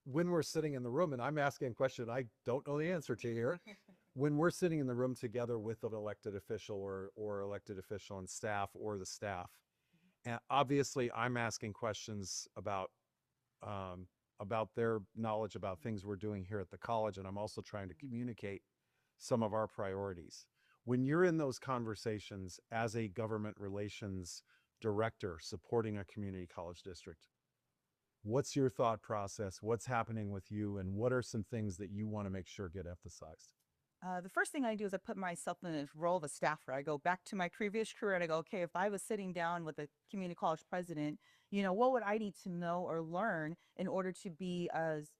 when we're sitting in the room, and I'm asking a question I don't know the answer to here, when we're sitting in the room together with an elected official or elected official and staff or the staff, and obviously I'm asking questions about their knowledge about things we're doing here at the college, and I'm also trying to communicate some of our priorities. When you're in those conversations as a government relations director supporting a community college district, what's your thought process? What's happening with you? And what are some things that you want to make sure get emphasized? The first thing I do is I put myself in the role of a staffer. I go back to my previous career and I go, okay, if I was sitting down with a community college president, what would I need to know or learn in order to be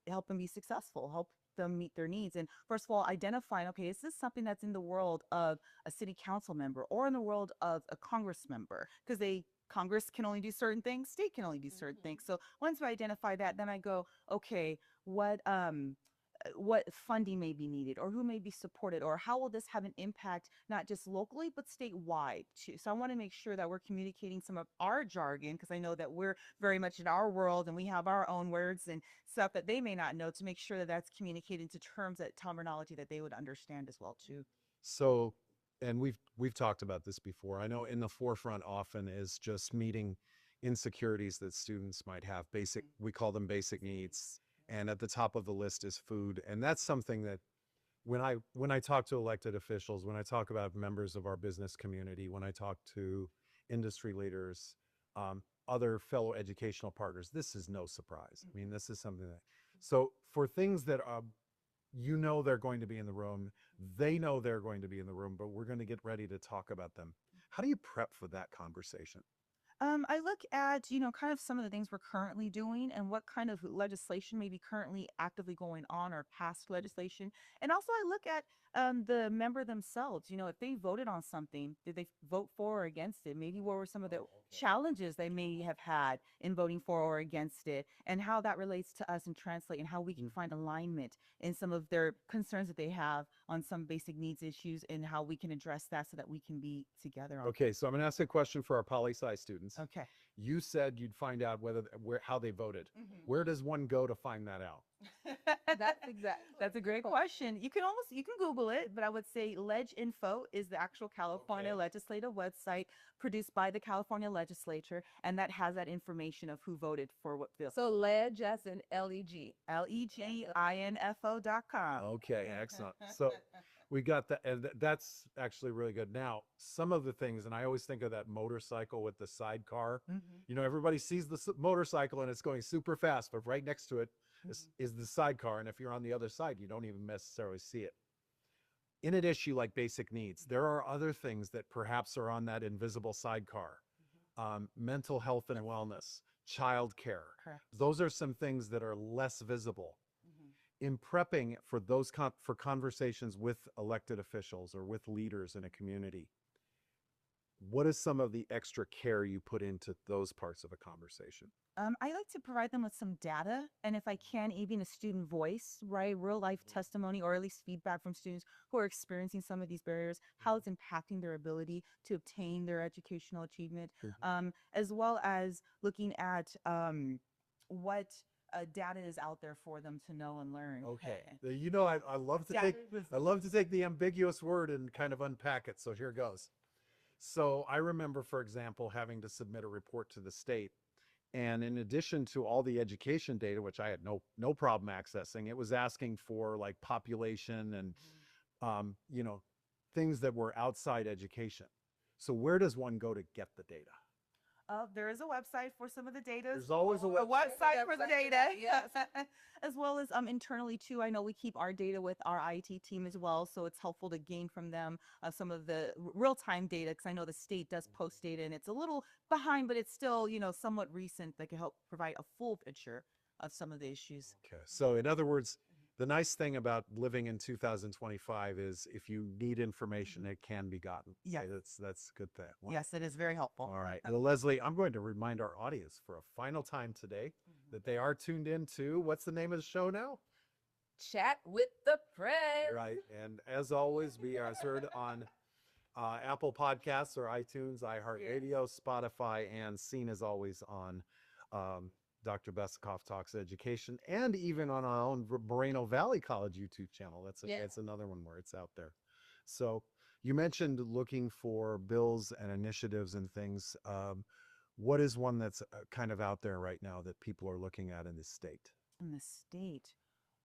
help them be successful, help them meet their needs? And first of all, identifying, okay, is this something that's in the world of a city council member or in the world of a Congress member? Because Congress can only do certain things, state can only do certain things. So once I identify that, then I go, okay, what funding may be needed or who may be supported or how will this have an impact not just locally but statewide too. So I want to make sure that we're communicating some of our jargon, because I know that we're very much in our world and we have our own words and stuff that they may not know, to make sure that that's communicated into terms, that terminology that they would understand as well too. So, and we've talked about this before. I know in the forefront often is just meeting insecurities that students might have. We call them basic needs. And at the top of the list is food. And that's something that when I talk to elected officials, when I talk about members of our business community, when I talk to industry leaders, other fellow educational partners, this is no surprise. I mean, this is something that, so for things that they're going to be in the room, they know they're going to be in the room, but we're going to get ready to talk about them. How do you prep for that conversation? I look at, kind of some of the things we're currently doing and what kind of legislation may be currently actively going on or past legislation. And also I look at the member themselves. If they voted on something, did they vote for or against it? Maybe what were some of the challenges they may have had in voting for or against it, and how that relates to us and translate, and how we can find alignment in some of their concerns that they have on some basic needs issues, and how we can address that so that we can be together on. Okay, so I'm going to ask a question for our poli-sci students. Okay. You said you'd find out how they voted. Where does one go to find that out? That's a great question. You can Google it, but I would say Ledge Info is the actual California legislative website produced by the California legislature, and that has that information of who voted for what bill. So Ledge, as in LEG. LEGINFO.com. Okay, excellent. So we got that, and that's actually really good. Now, some of the things, and I always think of that motorcycle with the sidecar. Everybody sees the motorcycle and it's going super fast, but right next to it is the sidecar. And if you're on the other side, you don't even necessarily see it. In an issue like basic needs, there are other things that perhaps are on that invisible sidecar. Mental health and wellness, childcare. Correct. Those are some things that are less visible. In prepping for those for conversations with elected officials or with leaders in a community, what is some of the extra care you put into those parts of a conversation? I like to provide them with some data, and if I can, even a student voice, right? Real life testimony, or at least feedback from students who are experiencing some of these barriers, how it's impacting their ability to obtain their educational achievement, as well as looking at what data is out there for them to know and learn. Okay. I love to take the ambiguous word and kind of unpack it. So here goes. So I remember, for example, having to submit a report to the state. And in addition to all the education data, which I had no problem accessing, it was asking for like population and, things that were outside education. So where does one go to get the data? There is a website for some of the data. There's always a website for the data. Yes. As well as internally too. I know we keep our data with our IT team as well, so it's helpful to gain from them some of the real-time data, because I know the state does post data and it's a little behind, but it's still somewhat recent, that can help provide a full picture of some of the issues. Okay. So in other words, the nice thing about living in 2025 is if you need information, it can be gotten. Yeah. Okay, that's a good thing. Wow. Yes, it is very helpful. All right. Well, Leslie, I'm going to remind our audience for a final time today that they are tuned in to, what's the name of the show now? Chat with the Prez. Right. And as always, we are heard on Apple Podcasts or iTunes, iHeartRadio, Spotify, and seen as always on Dr. Besikoff Talks Education, and even on our own Moreno Valley College YouTube channel. That's another one where it's out there. So you mentioned looking for bills and initiatives and things. What is one that's kind of out there right now that people are looking at in this state? In the state.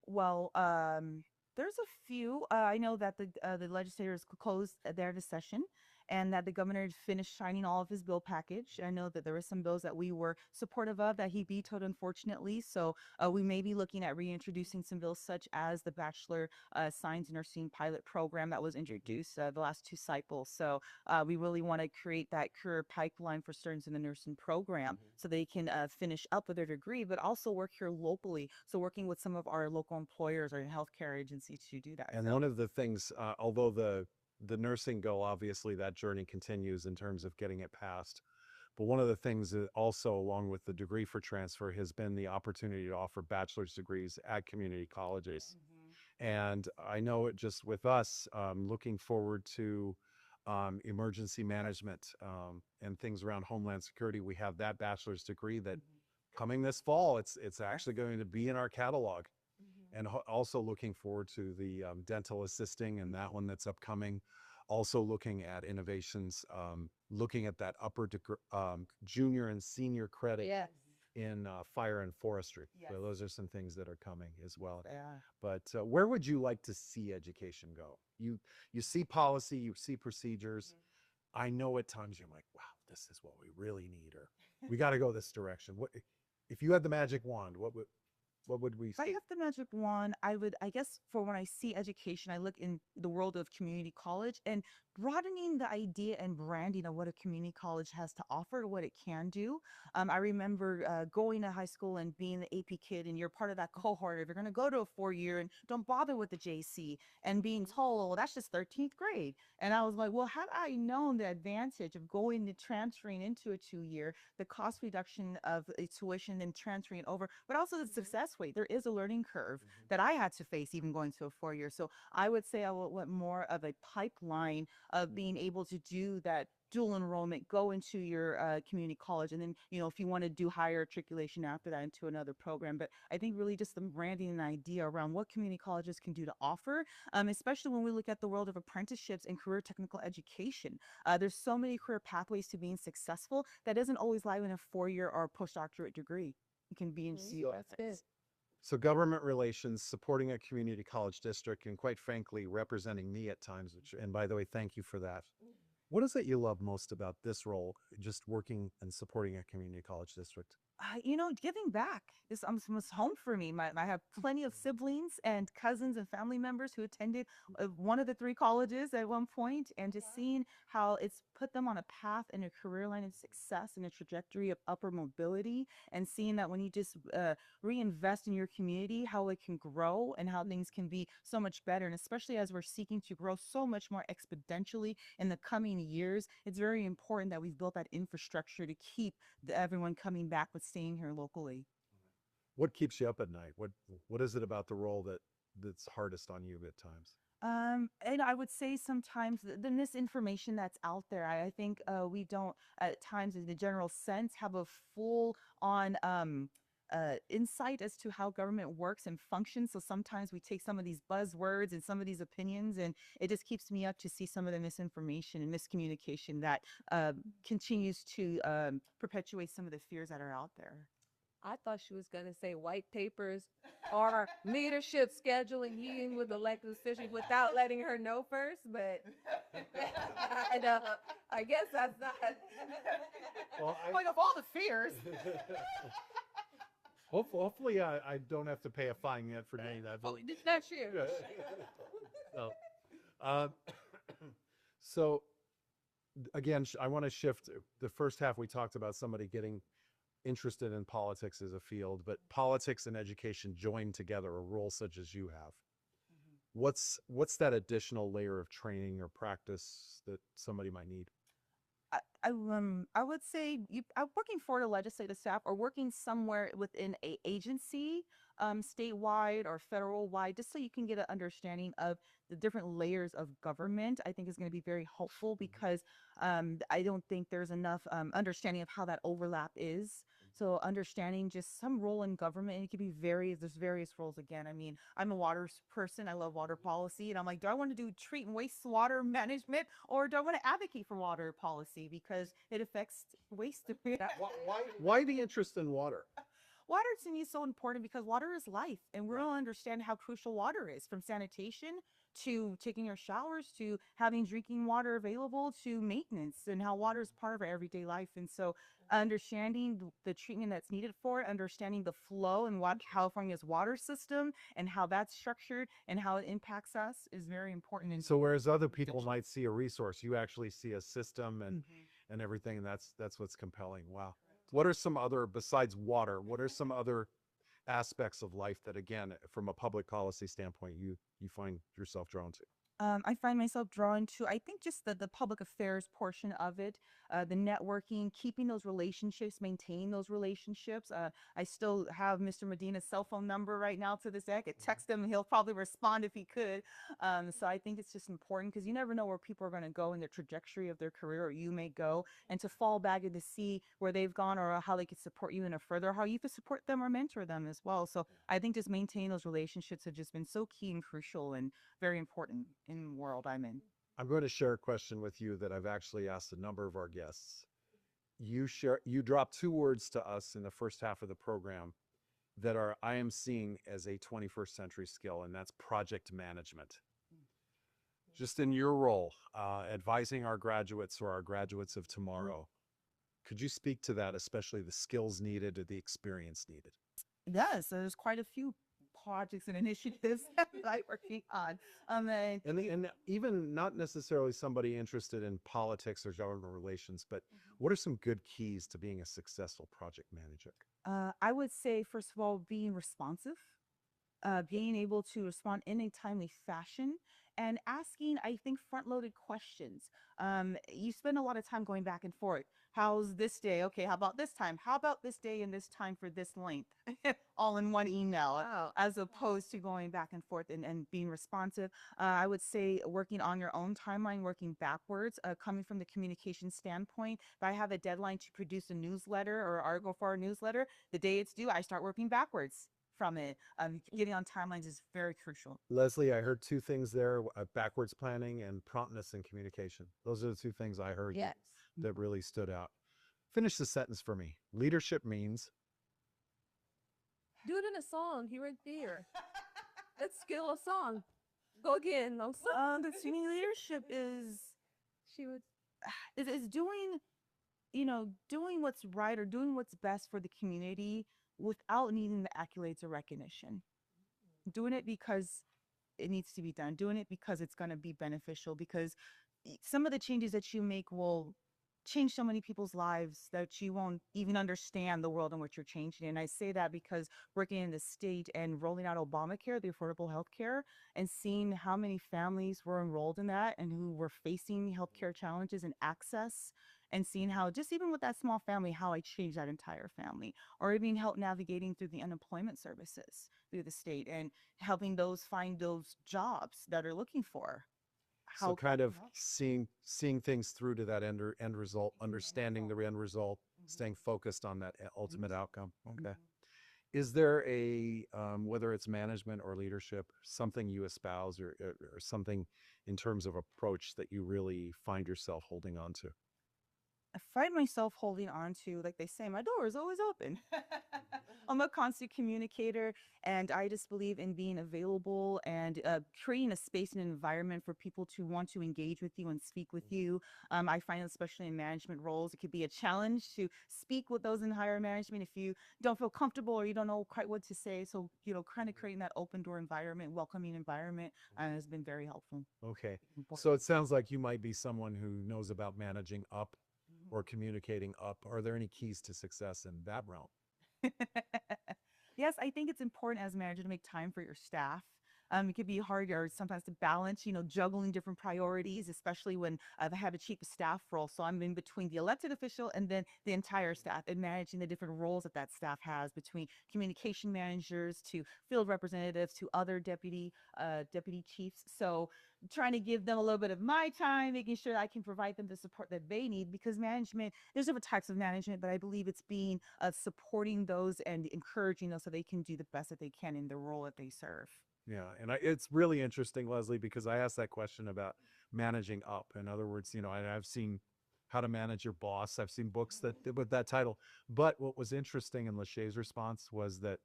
Well, there's a few. I know that the legislators closed their session, and that the governor had finished signing all of his bill package. I know that there were some bills that we were supportive of that he vetoed, unfortunately. So we may be looking at reintroducing some bills, such as the Bachelor Science Nursing pilot program that was introduced the last two cycles. So we really want to create that career pipeline for students in the nursing program, so they can finish up with their degree, but also work here locally. So working with some of our local employers or healthcare agencies to do that. And one of the things, although the nursing go, obviously that journey continues in terms of getting it passed. But one of the things that also, along with the degree for transfer, has been the opportunity to offer bachelor's degrees at community colleges. And I know it just with us, looking forward to emergency management and things around Homeland Security. We have that bachelor's degree that coming this fall, it's actually going to be in our catalog. And also looking forward to the dental assisting and that one that's upcoming. Also looking at innovations, looking at that junior and senior credit in fire and forestry. So those are some things that are coming as well. Yeah. But where would you like to see education go? You see policy, you see procedures. I know at times you're like, wow, this is what we really need, or we got to go this direction. What if you had the magic wand? What would we If I see? have the magic wand, I guess for when I see education, I look in the world of community college and broadening the idea and branding of what a community college has to offer, what it can do. I remember going to high school and being the AP kid, and you're part of that cohort. If you're going to go to a 4-year and don't bother with the JC, and being told, well, that's just 13th grade. And I was like, well, had I known the advantage of going to transferring into a 2-year, the cost reduction of a tuition and transferring over, but also the success rate. There is a learning curve that I had to face even going to a 4-year. So I would say I would want more of a pipeline of being able to do that dual enrollment, go into your community college, and then, if you want to do higher matriculation after that, into another program. But I think really just the branding and idea around what community colleges can do to offer, especially when we look at the world of apprenticeships and career technical education. There's so many career pathways to being successful that doesn't always lie in a 4-year or postdoctorate degree. It can be in That's So government relations, supporting a community college district, and quite frankly, representing me at times, and by the way, thank you for that. What is it you love most about this role, just working and supporting a community college district? Giving back is almost home for me. I have plenty of siblings and cousins and family members who attended one of the 3 colleges at one point, and just seeing how it's put them on a path and a career line of success and a trajectory of upper mobility, and seeing that when you just reinvest in your community, how it can grow and how things can be so much better. And especially as we're seeking to grow so much more exponentially in the coming years, it's very important that we've built that infrastructure to keep everyone coming back with staying here locally. What keeps you up at night? What is it about the role that's hardest on you at times? And I would say sometimes the misinformation that's out there. I think we don't at times, in the general sense, have a full on insight as to how government works and functions. So sometimes we take some of these buzzwords and some of these opinions, and it just keeps me up to see some of the misinformation and miscommunication that continues to perpetuate some of the fears that are out there. I thought she was going to say white papers or leadership scheduling meeting with elected officials without letting her know first, but I guess that's not. Well, Like, of all the fears. hopefully I don't have to pay a fine yet for doing that. Oh, that's you. So, so again, I want to shift. The first half we talked about somebody getting interested in politics as a field, but politics and education joined together, a role such as you have. What's that additional layer of training or practice that somebody might need? I would say working for the legislative staff or working somewhere within a agency, statewide or federal wide, just so you can get an understanding of the different layers of government, I think is going to be very helpful because I don't think there's enough understanding of how that overlap is. So understanding just some role in government, and it could be there's various roles again. I mean, I'm a person. I love water policy. And I'm like, do I want to do treat and wastewater management, or do I want to advocate for water policy because it affects waste? Why the interest in water? Water to me is so important because water is life, and we don't understand how crucial water is, from sanitation to taking your showers to having drinking water available to maintenance, and how water is part of our everyday life. And so understanding the treatment that's needed for it, understanding the flow and what California's water system and how that's structured and how it impacts us is very important. And So whereas other people might see a resource, you actually see a system and everything, and that's what's compelling. Wow. What are some other, besides water, what are some other aspects of life that, again, from a public policy standpoint, you find yourself drawn to? I find myself drawn to, I think, just the public affairs portion of it, the networking, keeping those relationships, maintaining those relationships. I still have Mr. Medina's cell phone number right now to this day. I could text him and he'll probably respond if he could. So I think it's just important because you never know where people are going to go in their trajectory of their career, or you may go, and to fall back and to see where they've gone or how they could support you in a further, how you could support them or mentor them as well. So I think just maintaining those relationships have just been so key and crucial and very important in the world I'm in. I'm going to share a question with you that I've actually asked a number of our guests. You dropped two words to us in the first half of the program that I am seeing as a 21st century skill, and that's project management. Just in your role, advising our graduates or our graduates of tomorrow, could you speak to that, especially the skills needed or the experience needed? Yes, there's quite a few projects and initiatives that I'm working on. And even not necessarily somebody interested in politics or government relations, but what are some good keys to being a successful project manager? I would say, first of all, being responsive, being able to respond in a timely fashion, and asking, I think, front-loaded questions. You spend a lot of time going back and forth. How's this day? Okay, how about this time? How about this day and this time for this length? All in one email, as opposed to going back and forth and being responsive. I would say working on your own timeline, working backwards, coming from the communication standpoint. If I have a deadline to produce a newsletter or article for a newsletter, the day it's due, I start working backwards from it. Getting on timelines is very crucial. Leslie, I heard two things there, backwards planning and promptness in communication. Those are the two things I heard that really stood out. Finish the sentence for me. Leadership means? Do it in a song. He right there. Let's skill a song. Go again. No song. The senior leadership is doing, doing what's right or doing what's best for the community without needing the accolades or recognition. Doing it because it needs to be done. Doing it because it's going to be beneficial, because some of the changes that you make will change so many people's lives that you won't even understand the world in which you're changing. And I say that because working in the state and rolling out Obamacare, the affordable health care, and seeing how many families were enrolled in that and who were facing healthcare challenges and access, and seeing how just even with that small family, how I changed that entire family, or even help navigating through the unemployment services through the state and helping those find those jobs that are looking for. So kind of seeing things through to that end result, understanding the end result, staying focused on that ultimate outcome. Okay. Is there a, whether it's management or leadership, something you espouse or something in terms of approach that you really find yourself holding on to? I find myself holding on to, like they say, my door is always open. I'm a constant communicator, and I just believe in being available and creating a space and environment for people to want to engage with you and speak with you. I find, especially in management roles, it could be a challenge to speak with those in higher management if you don't feel comfortable or you don't know quite what to say. So, kind of creating that open door environment, welcoming environment has been very helpful. Okay. So it sounds like you might be someone who knows about managing up or communicating up. Are there any keys to success in that realm? Yes, I think it's important as a manager to make time for your staff. It could be hard or sometimes to balance, juggling different priorities, especially when I have a chief of staff role. So I'm in between the elected official and then the entire staff and managing the different roles that staff has, between communication managers to field representatives to other deputy chiefs. So trying to give them a little bit of my time, making sure that I can provide them the support that they need, because management, there's different types of management, but I believe it's being supporting those and encouraging those so they can do the best that they can in the role that they serve. Yeah, and it's really interesting, Leslie, because I asked that question about managing up. In other words, I've seen How to Manage Your Boss. I've seen books that with that title. But what was interesting in Lashe's response was that,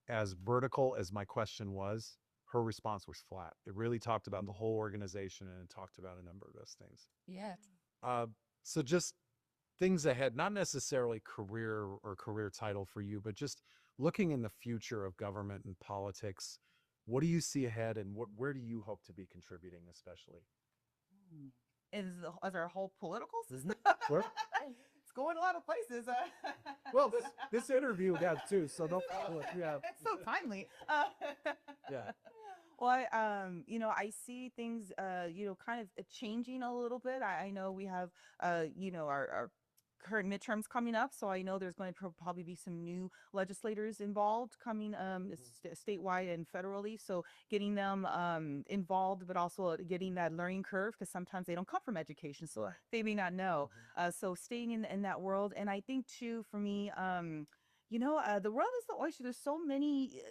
as vertical as my question was, her response was flat. It really talked about the whole organization, and it talked about a number of those things. Yeah. So just things ahead, not necessarily career or career title for you, but just looking in the future of government and politics. What do you see ahead, and where do you hope to be contributing, especially? Is our whole political system? Where? It's going a lot of places. Well, this interview has too, so no problem. Yeah. It's so timely. Yeah. Well, I see things, kind of changing a little bit. I know we have, our current midterms coming up, so I know there's going to probably be some new legislators involved coming, statewide and federally. So getting them involved, but also getting that learning curve, because sometimes they don't come from education, so they may not know. So staying in that world, and I think too, for me, the world is the oyster. There's so many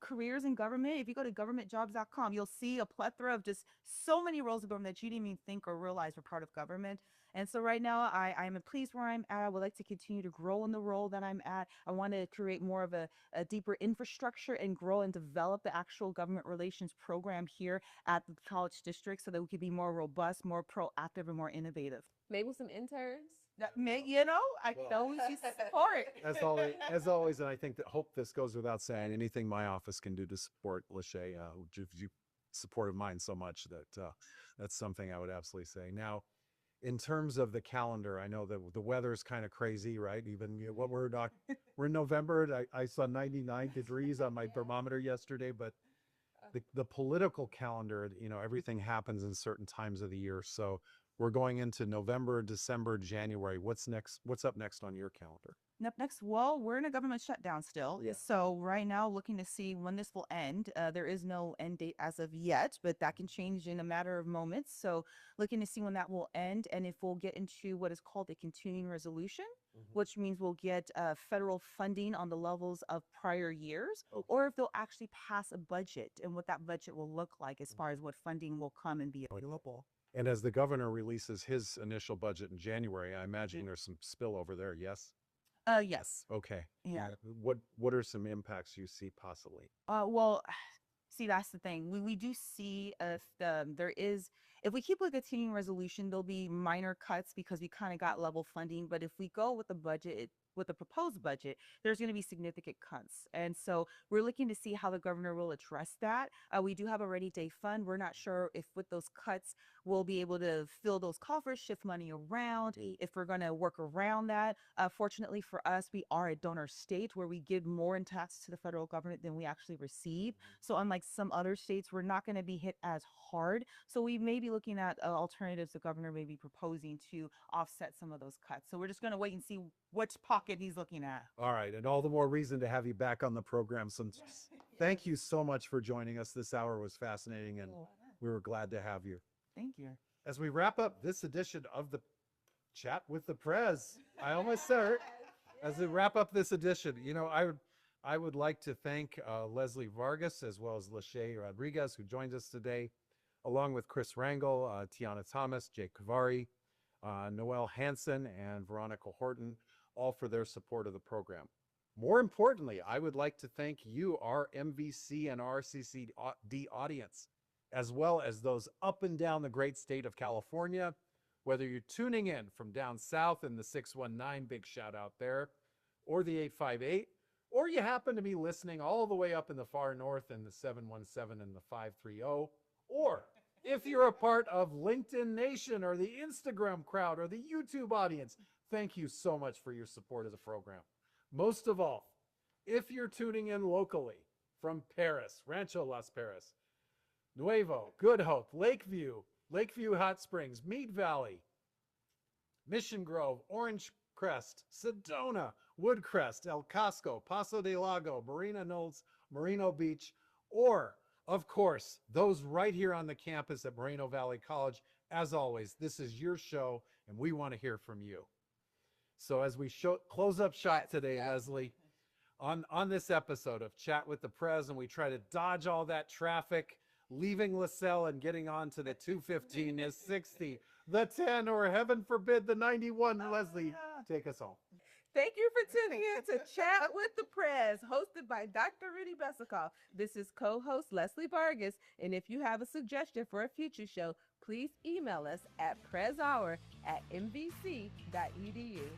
careers in government. If you go to governmentjobs.com, you'll see a plethora of just so many roles of government that you didn't even think or realize were part of government. And so right now, I'm pleased where I'm at. I would like to continue to grow in the role that I'm at. I want to create more of a deeper infrastructure and grow and develop the actual government relations program here at the college district so that we could be more robust, more proactive, and more innovative. Maybe with some interns. That may, I can always use support. As always, and I think that hope this goes without saying, anything my office can do to support Lashe, you support of mine so much that that's something I would absolutely say. Now, in terms of the calendar, I know that the weather is kind of crazy, right? Even what we're in November. I saw 99 degrees on my thermometer yesterday, but the political calendar, everything happens in certain times of the year. So we're going into November, December, January. What's next? What's up next on your calendar? Next, well, we're in a government shutdown still. Yeah. So right now, looking to see when this will end. There is no end date as of yet, but that can change in a matter of moments. So looking to see when that will end, and if we'll get into what is called a continuing resolution, which means we'll get federal funding on the levels of prior years, or if they'll actually pass a budget and what that budget will look like as far as what funding will come and be available. And as the governor releases his initial budget in January, I imagine there's some spillover there. Yes. Yes. Okay. Yeah. What are some impacts you see possibly? Well, see, that's the thing. We do see if we keep a continuing resolution, there'll be minor cuts because we kind of got level funding. But if we go with the budget, with the proposed budget, there's going to be significant cuts. And so we're looking to see how the governor will address that. We do have a rainy day fund. We're not sure if with those cuts, we'll be able to fill those coffers, shift money around, if we're going to work around that. Fortunately for us, we are a donor state where we give more in taxes to the federal government than we actually receive. So unlike some other states, we're not going to be hit as hard. So we may be looking at alternatives the governor may be proposing to offset some of those cuts. So we're just going to wait and see which pocket he's looking at. All right. And all the more reason to have you back on the program. So thank you so much for joining us. This hour was fascinating, and we were glad to have you. Thank you. As we wrap up this edition of the Chat with the Prez, I almost said it. As we wrap up this edition, I would like to thank Leslie Vargas as well as Lashe Rodriguez, who joined us today, along with Chris Rangel, Tiana Thomas, Jake Kavari, Noelle Hansen, and Veronica Horton, all for their support of the program. More importantly, I would like to thank you, our MVC and RCCD audience, as well as those up and down the great state of California. Whether you're tuning in from down south in the 619, big shout out there, or the 858, or you happen to be listening all the way up in the far north in the 717 and the 530, or if you're a part of LinkedIn Nation or the Instagram crowd or the YouTube audience, thank you so much for your support of the program. Most of all, if you're tuning in locally from Paris, Rancho Las Paris, Nuevo, Good Hope, Lakeview, Lakeview Hot Springs, Mead Valley, Mission Grove, Orange Crest, Sedona, Woodcrest, El Casco, Paso de Lago, Marina Knolls, Moreno Beach, or, of course, those right here on the campus at Moreno Valley College. As always, this is your show, and we want to hear from you. So as we close up shop today, Leslie, on this episode of Chat with the Prez, and we try to dodge all that traffic, leaving LaSalle and getting on to the 215 is 60, the 10, or heaven forbid, the 91. Leslie, take us home. Thank you for tuning in to Chat with the Prez, hosted by Dr. Rudy Besikoff. This is co-host Leslie Vargas, and if you have a suggestion for a future show, please email us at prezhour@mvc.edu.